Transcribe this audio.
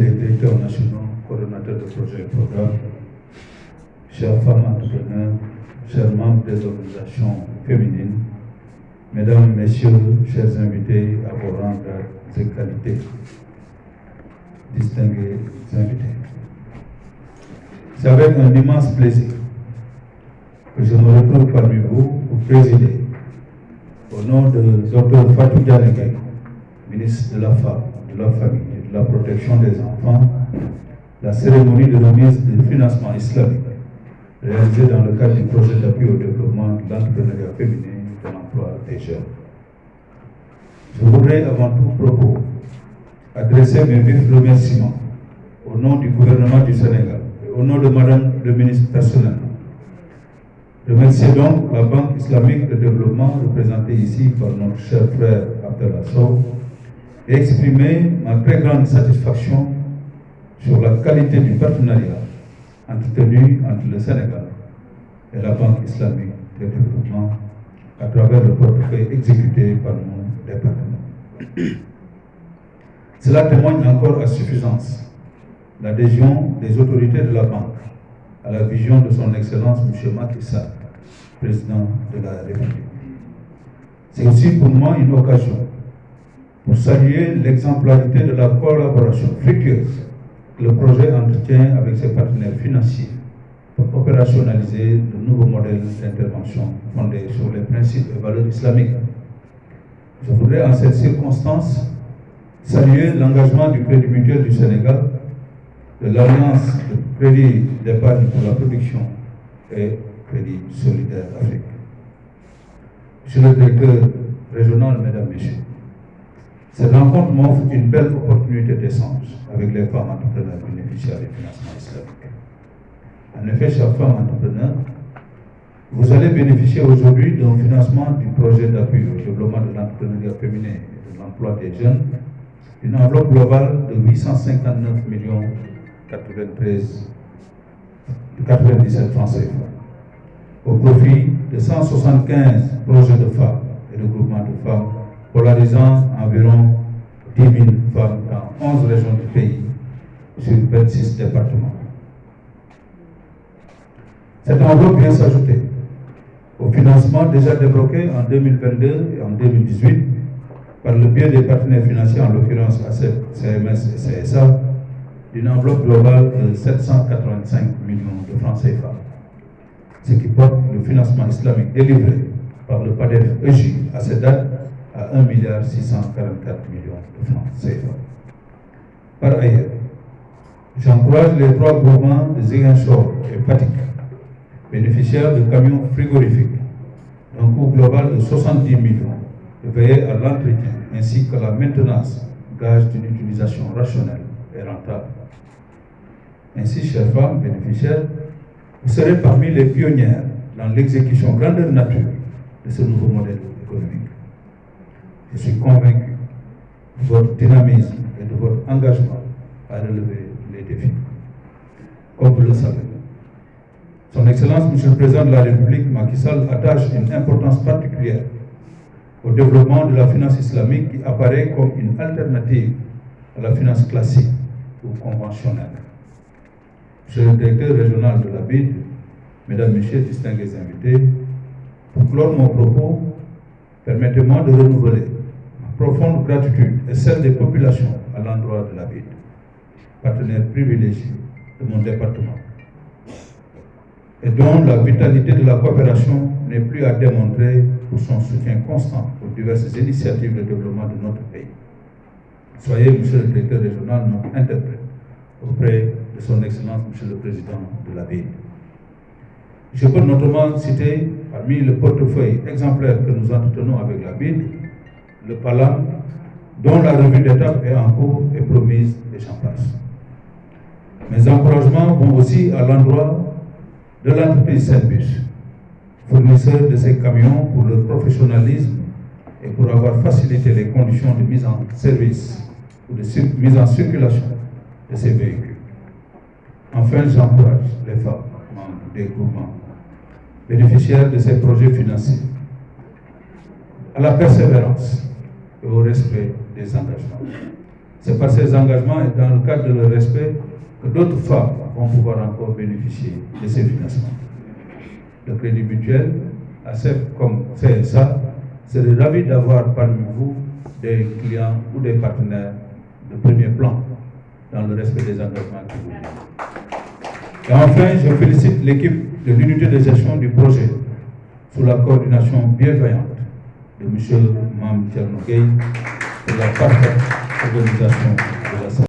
les directeurs nationaux, coordonnateurs de projets et programmes, chères femmes entrepreneurs, chers membres des organisations féminines, mesdames, messieurs, chers invités à vos rangs et qualités, distingués invités. C'est avec un immense plaisir que je me retrouve parmi vous pour présider, au nom de Dr Fatou Diané, ministre de la Femme, de la Famille et de la Protection des Enfants, la cérémonie de remise du financement islamique réalisée dans le cadre du projet d'appui au développement de l'entrepreneuriat féminin et de l'emploi des jeunes. Je voudrais avant tout propos adresser mes vifs remerciements au nom du gouvernement du Sénégal et au nom de Madame le ministre personnellement. Remercier donc la Banque islamique de développement représentée ici par notre cher frère Abdallah Sow et exprimer ma très grande satisfaction sur la qualité du partenariat entretenu entre le Sénégal et la Banque islamique de développement à travers le portefeuille exécuté par mon département. Cela témoigne encore à suffisance l'adhésion des autorités de la Banque à la vision de son Excellence M. Macky Sall, président de la République. C'est aussi pour moi une occasion pour saluer l'exemplarité de la collaboration fructueuse que le projet entretient avec ses partenaires financiers pour opérationnaliser de nouveaux modèles d'intervention fondés sur les principes et valeurs islamiques. Je voudrais en cette circonstance saluer l'engagement du Crédit Mutuel du Sénégal, de l'Alliance de Crédit d'épargne pour la production et Crédit Solidaire Afrique. Monsieur le directeur régional, mesdames, messieurs, cette rencontre m'offre une belle opportunité d'échange avec les femmes entrepreneurs bénéficiaires du financement islamique. En effet, chers femmes entrepreneurs, vous allez bénéficier aujourd'hui d'un financement du projet d'appui au développement de l'entrepreneuriat féminin et de l'emploi des jeunes, une enveloppe globale de 859 97 francs CFA, au profit de 175 projets de femmes et de groupements de femmes, polarisant environ 10 000 femmes dans 11 régions du pays, sur 26 départements. Cette enveloppe vient s'ajouter au financement déjà débloqué en 2022 et en 2018 par le biais des partenaires financiers, en l'occurrence ACEP, CMS et CSA, d'une enveloppe globale de 785 millions de francs CFA, ce qui porte le financement islamique délivré par le PADEF EJ à cette date à 1,644 milliard de francs CFA. Par ailleurs, j'encourage les trois groupements de Ziguinchor et Fatick, bénéficiaires de camions frigorifiques, d'un coût global de 70 millions, de veiller à l'entretien ainsi qu'à la maintenance, gage d'une utilisation rationnelle et rentable. Ainsi, chères femmes bénéficiaires, vous serez parmi les pionnières dans l'exécution grandeur nature de ce nouveau modèle économique. Je suis convaincu de votre dynamisme et de votre engagement à relever les défis. Comme vous le savez, Son Excellence, Monsieur le Président de la République, Macky Sall, attache une importance particulière au développement de la finance islamique qui apparaît comme une alternative à la finance classique ou conventionnelle. Monsieur le directeur régional de la BID, Mesdames, Messieurs, distingués invités, pour clore mon propos, permettez-moi de renouveler ma profonde gratitude et celle des populations à l'endroit de la BID, partenaire privilégié de mon département, et dont la vitalité de la coopération n'est plus à démontrer pour son soutien constant aux diverses initiatives de développement de notre pays. Soyez, Monsieur le directeur régional, notre interprète auprès de son Excellence, Monsieur le Président de la BID. Je peux notamment citer, parmi le portefeuille exemplaire que nous entretenons avec la BID, le PALAM, dont la revue d'étape est en cours et promise et j'en passe. Mes encouragements vont aussi à l'endroit de l'entreprise Saint-Bus, fournisseur de ces camions pour leur professionnalisme et pour avoir facilité les conditions de mise en service ou de mise en circulation de ces véhicules. Enfin, j'encourage les femmes membres des groupements bénéficiaires de ces projets financiers à la persévérance et au respect des engagements. C'est par ces engagements et dans le cadre de leur respect que d'autres femmes vont pouvoir encore bénéficier de ces financements. Le Crédit Mutuel, ACEF comme CSA, serait ravi d'avoir parmi vous des clients ou des partenaires de premier plan dans le respect des engagements que vous avez. Et enfin, je félicite l'équipe de l'unité de gestion du projet sous la coordination bienveillante de M. Mam Tchernoguei pour la parfaite organisation de